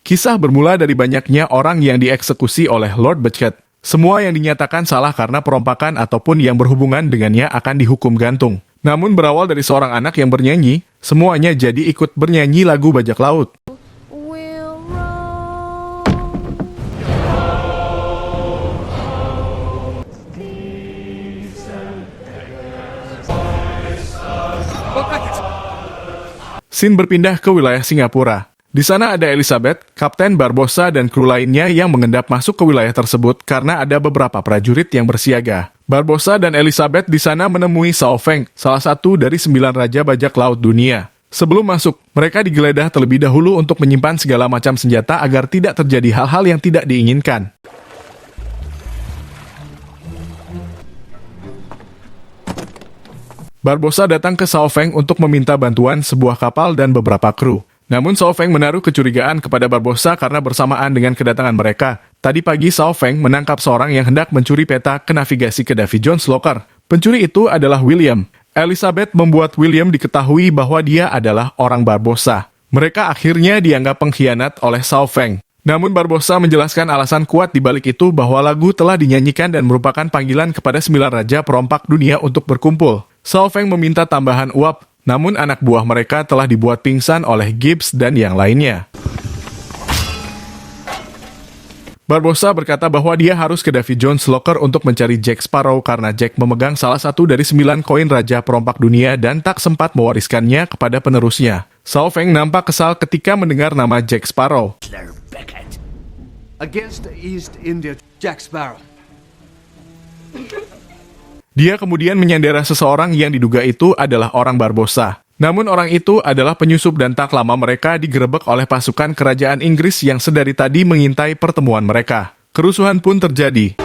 Kisah bermula dari banyaknya orang yang dieksekusi oleh Lord Beckett. Semua yang dinyatakan salah karena perompakan ataupun yang berhubungan dengannya akan dihukum gantung. Namun berawal dari seorang anak yang bernyanyi, semuanya jadi ikut bernyanyi lagu bajak laut. Scene berpindah ke wilayah Singapura. Di sana ada Elizabeth, Kapten Barbossa, dan kru lainnya yang mengendap masuk ke wilayah tersebut karena ada beberapa prajurit yang bersiaga. Barbossa dan Elizabeth di sana menemui Sao Feng, salah satu dari 9 raja bajak laut dunia. Sebelum masuk, mereka digeledah terlebih dahulu untuk menyimpan segala macam senjata agar tidak terjadi hal-hal yang tidak diinginkan. Barbossa datang ke Sao Feng untuk meminta bantuan sebuah kapal dan beberapa kru. Namun Sao Feng menaruh kecurigaan kepada Barbossa karena bersamaan dengan kedatangan mereka. Tadi pagi Sao Feng menangkap seorang yang hendak mencuri peta ke navigasi ke Davy Jones Locker. Pencuri itu adalah William. Elizabeth membuat William diketahui bahwa dia adalah orang Barbossa. Mereka akhirnya dianggap pengkhianat oleh Sao Feng. Namun Barbossa menjelaskan alasan kuat di balik itu bahwa lagu telah dinyanyikan dan merupakan panggilan kepada 9 raja perompak dunia untuk berkumpul. Sao Feng meminta tambahan uap, namun anak buah mereka telah dibuat pingsan oleh Gibbs dan yang lainnya. Barbossa berkata bahwa dia harus ke Davy Jones Locker untuk mencari Jack Sparrow karena Jack memegang salah satu dari 9 koin raja perompak dunia dan tak sempat mewariskannya kepada penerusnya. Sao Feng nampak kesal ketika mendengar nama Jack Sparrow. Against the East India, Jack Sparrow. Dia kemudian menyandera seseorang yang diduga itu adalah orang Barbossa. Namun orang itu adalah penyusup dan tak lama mereka digerebek oleh pasukan kerajaan Inggris yang sedari tadi mengintai pertemuan mereka. Kerusuhan pun terjadi.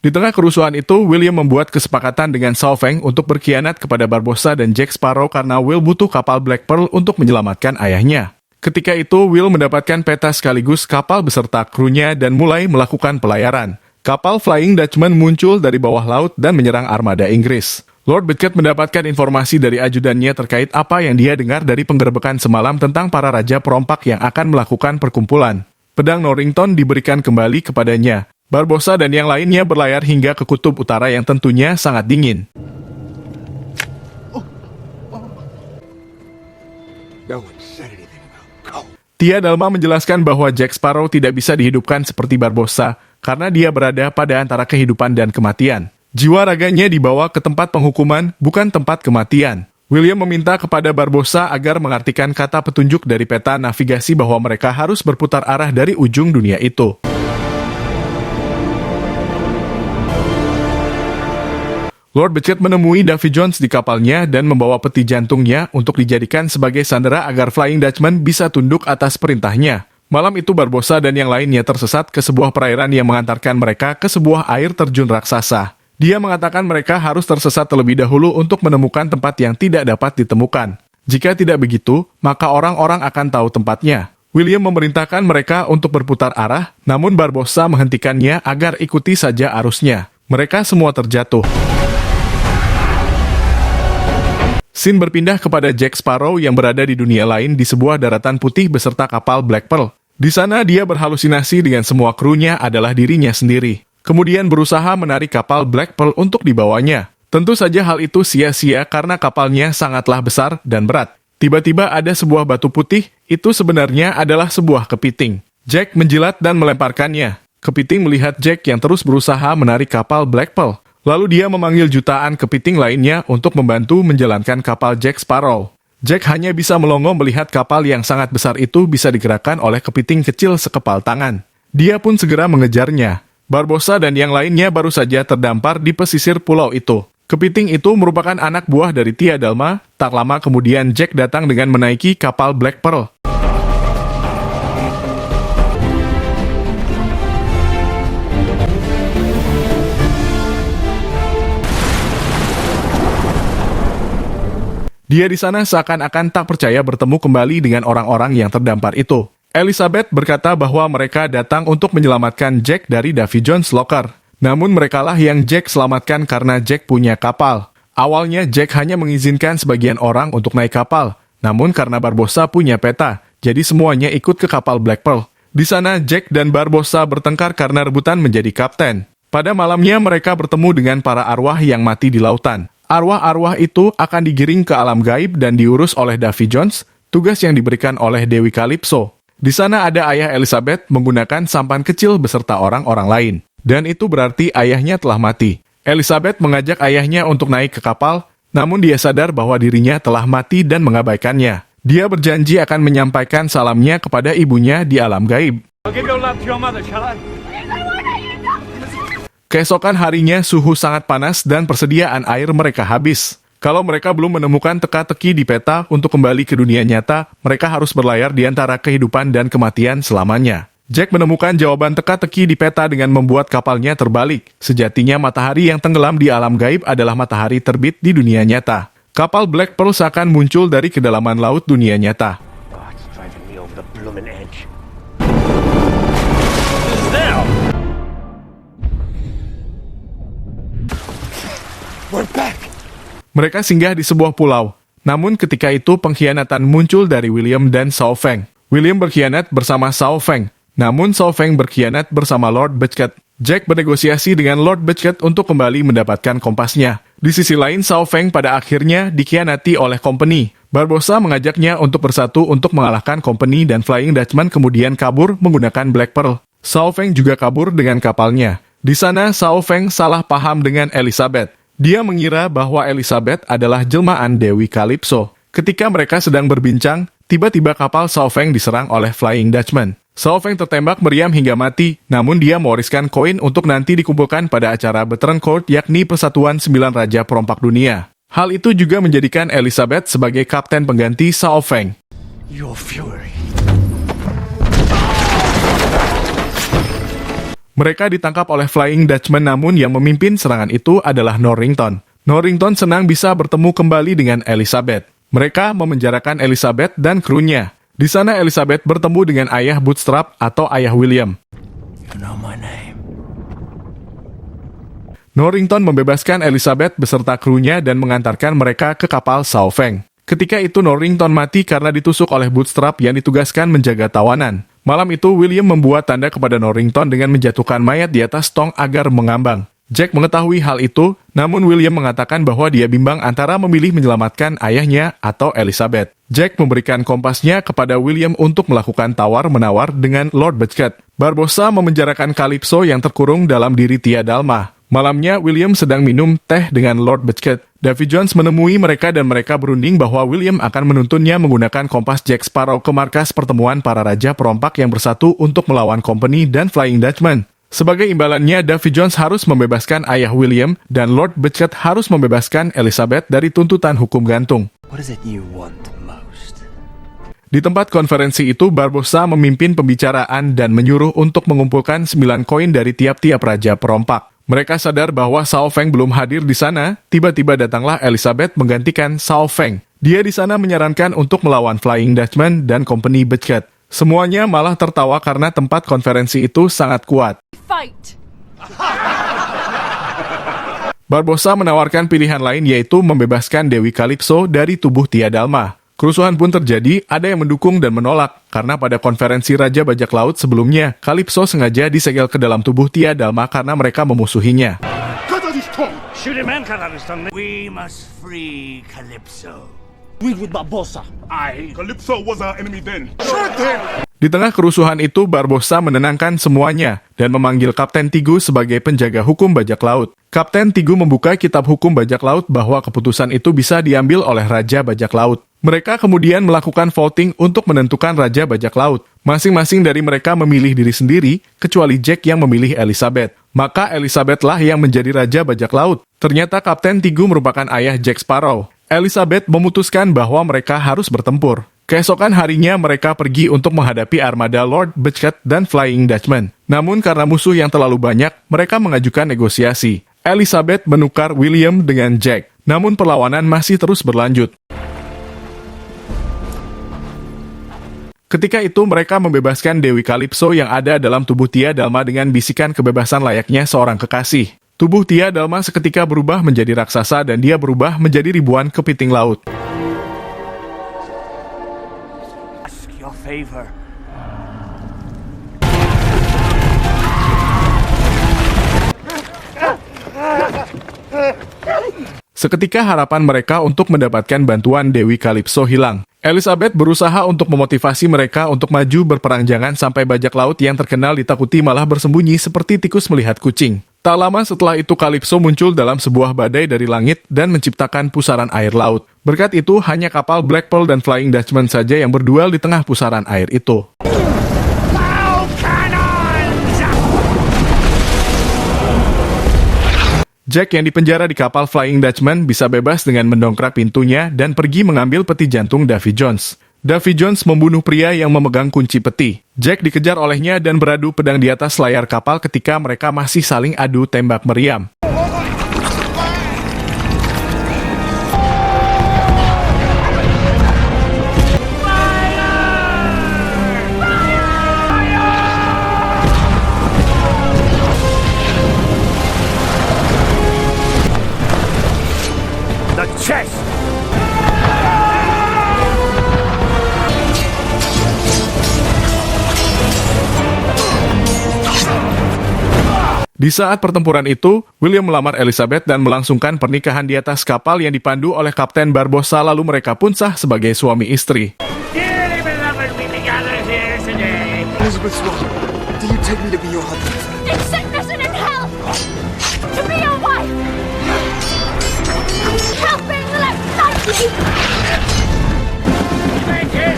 Di tengah kerusuhan itu, William membuat kesepakatan dengan Sao Feng untuk berkhianat kepada Barbossa dan Jack Sparrow karena Will butuh kapal Black Pearl untuk menyelamatkan ayahnya. Ketika itu, Will mendapatkan peta sekaligus kapal beserta krunya dan mulai melakukan pelayaran. Kapal Flying Dutchman muncul dari bawah laut dan menyerang armada Inggris. Lord Beckett mendapatkan informasi dari ajudannya terkait apa yang dia dengar dari penggerebekan semalam tentang para raja perompak yang akan melakukan perkumpulan. Pedang Norrington diberikan kembali kepadanya. Barbossa dan yang lainnya berlayar hingga ke kutub utara yang tentunya sangat dingin. Tia Dalma menjelaskan bahwa Jack Sparrow tidak bisa dihidupkan seperti Barbossa karena dia berada pada antara kehidupan dan kematian. Jiwa raganya dibawa ke tempat penghukuman, bukan tempat kematian. William meminta kepada Barbossa agar mengartikan kata petunjuk dari peta navigasi bahwa mereka harus berputar arah dari ujung dunia itu. Lord Beckett menemui Davy Jones di kapalnya dan membawa peti jantungnya untuk dijadikan sebagai sandera agar Flying Dutchman bisa tunduk atas perintahnya. Malam itu Barbossa dan yang lainnya tersesat ke sebuah perairan yang mengantarkan mereka ke sebuah air terjun raksasa. Dia mengatakan mereka harus tersesat terlebih dahulu untuk menemukan tempat yang tidak dapat ditemukan. Jika tidak begitu, maka orang-orang akan tahu tempatnya. William memerintahkan mereka untuk berputar arah, namun Barbossa menghentikannya agar ikuti saja arusnya. Mereka semua terjatuh. Scene berpindah kepada Jack Sparrow yang berada di dunia lain di sebuah daratan putih beserta kapal Black Pearl. Di sana dia berhalusinasi dengan semua krunya adalah dirinya sendiri. Kemudian berusaha menarik kapal Black Pearl untuk dibawanya. Tentu saja hal itu sia-sia karena kapalnya sangatlah besar dan berat. Tiba-tiba ada sebuah batu putih, itu sebenarnya adalah sebuah kepiting. Jack menjilat dan melemparkannya. Kepiting melihat Jack yang terus berusaha menarik kapal Black Pearl. Lalu dia memanggil jutaan kepiting lainnya untuk membantu menjalankan kapal Jack Sparrow. Jack hanya bisa melongo melihat kapal yang sangat besar itu bisa digerakkan oleh kepiting kecil sekepal tangan. Dia pun segera mengejarnya. Barbossa dan yang lainnya baru saja terdampar di pesisir pulau itu. Kepiting itu merupakan anak buah dari Tia Dalma. Tak lama kemudian Jack datang dengan menaiki kapal Black Pearl. Dia di sana seakan-akan tak percaya bertemu kembali dengan orang-orang yang terdampar itu. Elizabeth berkata bahwa mereka datang untuk menyelamatkan Jack dari Davy Jones' locker. Namun merekalah yang Jack selamatkan karena Jack punya kapal. Awalnya Jack hanya mengizinkan sebagian orang untuk naik kapal. Namun karena Barbossa punya peta, jadi semuanya ikut ke kapal Black Pearl. Di sana Jack dan Barbossa bertengkar karena rebutan menjadi kapten. Pada malamnya mereka bertemu dengan para arwah yang mati di lautan. Arwah-arwah itu akan digiring ke alam gaib dan diurus oleh Davy Jones, tugas yang diberikan oleh Dewi Calypso. Di sana ada ayah Elizabeth menggunakan sampan kecil beserta orang-orang lain. Dan itu berarti ayahnya telah mati. Elizabeth mengajak ayahnya untuk naik ke kapal, namun dia sadar bahwa dirinya telah mati dan mengabaikannya. Dia berjanji akan menyampaikan salamnya kepada ibunya di alam gaib. I'll give your love to your mother, shall I? Keesokan harinya suhu sangat panas dan persediaan air mereka habis. Kalau mereka belum menemukan teka-teki di peta untuk kembali ke dunia nyata, mereka harus berlayar di antara kehidupan dan kematian selamanya. Jack menemukan jawaban teka-teki di peta dengan membuat kapalnya terbalik. Sejatinya matahari yang tenggelam di alam gaib adalah matahari terbit di dunia nyata. Kapal Black Pearl seakan muncul dari kedalaman laut dunia nyata. Oh, it's driving me over the bloomin' edge. We're back! Mereka singgah di sebuah pulau. Namun ketika itu pengkhianatan muncul dari William dan Sao Feng. William berkhianat bersama Sao Feng. Namun Sao Feng berkhianat bersama Lord Beckett. Jack bernegosiasi dengan Lord Beckett untuk kembali mendapatkan kompasnya. Di sisi lain, Sao Feng pada akhirnya dikhianati oleh Company. Barbossa mengajaknya untuk bersatu untuk mengalahkan Company dan Flying Dutchman kemudian kabur menggunakan Black Pearl. Sao Feng juga kabur dengan kapalnya. Di sana, Sao Feng salah paham dengan Elizabeth. Dia mengira bahwa Elizabeth adalah jelmaan Dewi Calypso. Ketika mereka sedang berbincang, tiba-tiba kapal Sao Feng diserang oleh Flying Dutchman. Sao Feng tertembak meriam hingga mati, namun dia mewariskan koin untuk nanti dikumpulkan pada acara Veteran Court yakni Persatuan 9 Raja Perompak Dunia. Hal itu juga menjadikan Elizabeth sebagai kapten pengganti Sao Feng. Your fury. Mereka ditangkap oleh Flying Dutchman namun yang memimpin serangan itu adalah Norrington. Norrington senang bisa bertemu kembali dengan Elizabeth. Mereka memenjarakan Elizabeth dan krunya. Di sana Elizabeth bertemu dengan ayah Bootstrap atau ayah William. You know my name. Norrington membebaskan Elizabeth beserta krunya dan mengantarkan mereka ke kapal Sao Feng. Ketika itu Norrington mati karena ditusuk oleh Bootstrap yang ditugaskan menjaga tawanan. Malam itu William membuat tanda kepada Norrington dengan menjatuhkan mayat di atas tong agar mengambang. Jack mengetahui hal itu, namun William mengatakan bahwa dia bimbang antara memilih menyelamatkan ayahnya atau Elizabeth. Jack memberikan kompasnya kepada William untuk melakukan tawar-menawar dengan Lord Beckett. Barbossa memenjarakan Calypso yang terkurung dalam diri Tia Dalma. Malamnya, William sedang minum teh dengan Lord Beckett. Davy Jones menemui mereka dan mereka berunding bahwa William akan menuntunnya menggunakan kompas Jack Sparrow ke markas pertemuan para raja perompak yang bersatu untuk melawan Company dan Flying Dutchman. Sebagai imbalannya, Davy Jones harus membebaskan ayah William dan Lord Beckett harus membebaskan Elizabeth dari tuntutan hukum gantung. What is it you want most? Di tempat konferensi itu, Barbossa memimpin pembicaraan dan menyuruh untuk mengumpulkan 9 koin dari tiap-tiap raja perompak. Mereka sadar bahwa Sao Feng belum hadir di sana, tiba-tiba datanglah Elizabeth menggantikan Sao Feng. Dia di sana menyarankan untuk melawan Flying Dutchman dan Company Beckett. Semuanya malah tertawa karena tempat konferensi itu sangat kuat. Fight! Barbossa menawarkan pilihan lain yaitu membebaskan Dewi Calypso dari tubuh Tia Dalma. Kerusuhan pun terjadi, ada yang mendukung dan menolak, karena pada konferensi Raja Bajak Laut sebelumnya, Calypso sengaja disegel ke dalam tubuh Tia Dalma karena mereka memusuhinya. Shoot him and cut out his tongue. We must free Calypso. We with Barbossa. Calypso was our enemy then. Di tengah kerusuhan itu, Barbossa menenangkan semuanya dan memanggil Kapten Tigu sebagai penjaga hukum bajak laut. Kapten Tigu membuka kitab hukum bajak laut bahwa keputusan itu bisa diambil oleh Raja Bajak Laut. Mereka kemudian melakukan voting untuk menentukan Raja Bajak Laut. Masing-masing dari mereka memilih diri sendiri, kecuali Jack yang memilih Elizabeth. Maka Elizabeth lah yang menjadi Raja Bajak Laut. Ternyata Kapten Tigu merupakan ayah Jack Sparrow. Elizabeth memutuskan bahwa mereka harus bertempur. Keesokan harinya mereka pergi untuk menghadapi armada Lord Beckett dan Flying Dutchman. Namun karena musuh yang terlalu banyak, mereka mengajukan negosiasi. Elizabeth menukar William dengan Jack. Namun perlawanan masih terus berlanjut. Ketika itu mereka membebaskan Dewi Calypso yang ada dalam tubuh Tia Dalma dengan bisikan kebebasan layaknya seorang kekasih. Tubuh Tia Dalma seketika berubah menjadi raksasa dan dia berubah menjadi ribuan kepiting laut. Ask your favor. Seketika harapan mereka untuk mendapatkan bantuan Dewi Calypso hilang. Elizabeth berusaha untuk memotivasi mereka untuk maju berperang, jangan sampai bajak laut yang terkenal ditakuti malah bersembunyi seperti tikus melihat kucing. Tak lama setelah itu Calypso muncul dalam sebuah badai dari langit dan menciptakan pusaran air laut. Berkat itu hanya kapal Black Pearl dan Flying Dutchman saja yang berduel di tengah pusaran air itu. Jack yang dipenjara di kapal Flying Dutchman bisa bebas dengan mendongkrak pintunya dan pergi mengambil peti jantung Davy Jones. Davy Jones membunuh pria yang memegang kunci peti. Jack dikejar olehnya dan beradu pedang di atas layar kapal ketika mereka masih saling adu tembak meriam. The chest! Di saat pertempuran itu, William melamar Elizabeth dan melangsungkan pernikahan di atas kapal yang dipandu oleh Kapten Barbossa, lalu mereka pun sah sebagai suami istri. Dearly beloved, we gather here today. Elizabeth Swan, do you take me to be your husband? In sickness and in health, to be your wife, helping life like you. Thank you.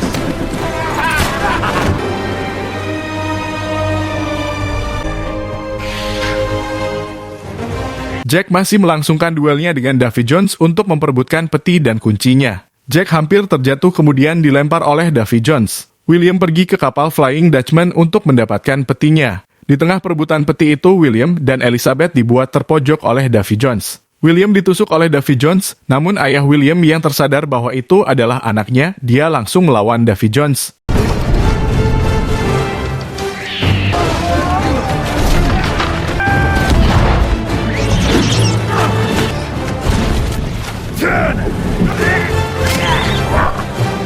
Jack masih melangsungkan duelnya dengan Davy Jones untuk memperebutkan peti dan kuncinya. Jack hampir terjatuh kemudian dilempar oleh Davy Jones. William pergi ke kapal Flying Dutchman untuk mendapatkan petinya. Di tengah perebutan peti itu, William dan Elizabeth dibuat terpojok oleh Davy Jones. William ditusuk oleh Davy Jones, namun ayah William yang tersadar bahwa itu adalah anaknya, dia langsung melawan Davy Jones.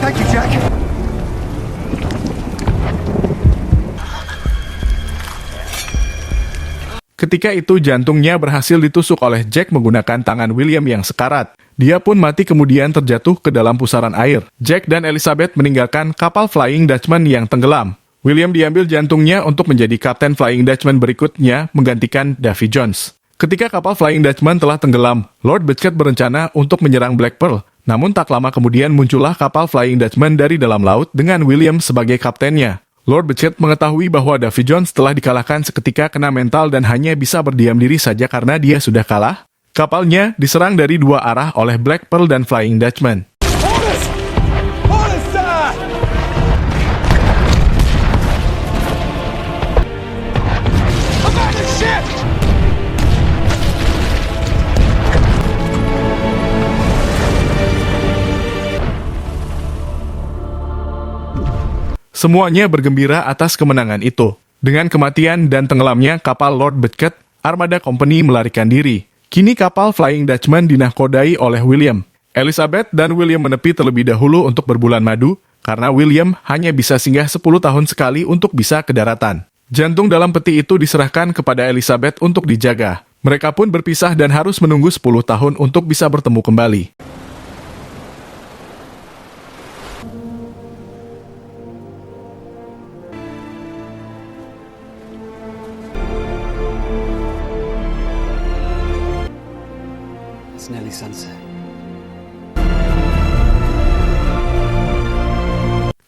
Thank you, Jack. Ketika itu jantungnya berhasil ditusuk oleh Jack menggunakan tangan William yang sekarat. Dia pun mati kemudian terjatuh ke dalam pusaran air. Jack dan Elizabeth meninggalkan kapal Flying Dutchman yang tenggelam. William diambil jantungnya untuk menjadi Kapten Flying Dutchman berikutnya menggantikan Davy Jones. Ketika kapal Flying Dutchman telah tenggelam, Lord Beckett berencana untuk menyerang Black Pearl. Namun tak lama kemudian muncullah kapal Flying Dutchman dari dalam laut dengan William sebagai kaptennya. Lord Beckett mengetahui bahwa Davy Jones telah dikalahkan seketika kena mental dan hanya bisa berdiam diri saja karena dia sudah kalah. Kapalnya diserang dari dua arah oleh Black Pearl dan Flying Dutchman. Semuanya bergembira atas kemenangan itu. Dengan kematian dan tenggelamnya kapal Lord Beckett, armada company melarikan diri. Kini kapal Flying Dutchman dinahkodai oleh William. Elizabeth dan William menepi terlebih dahulu untuk berbulan madu, karena William hanya bisa singgah 10 tahun sekali untuk bisa ke daratan. Jantung dalam peti itu diserahkan kepada Elizabeth untuk dijaga. Mereka pun berpisah dan harus menunggu 10 tahun untuk bisa bertemu kembali. It's nearly sunset.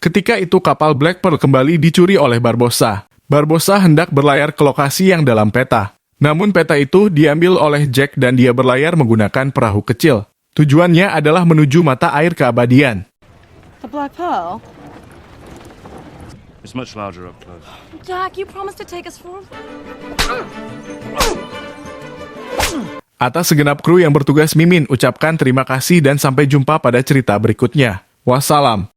Ketika itu kapal Black Pearl kembali dicuri oleh Barbossa. Barbossa hendak berlayar ke lokasi yang dalam peta. Namun peta itu diambil oleh Jack dan dia berlayar menggunakan perahu kecil. Tujuannya adalah menuju mata air keabadian. The Black Pearl? It's much larger up close. Jack, you promised to take us for Atas segenap kru yang bertugas, Mimin ucapkan terima kasih dan sampai jumpa pada cerita berikutnya. Wassalam.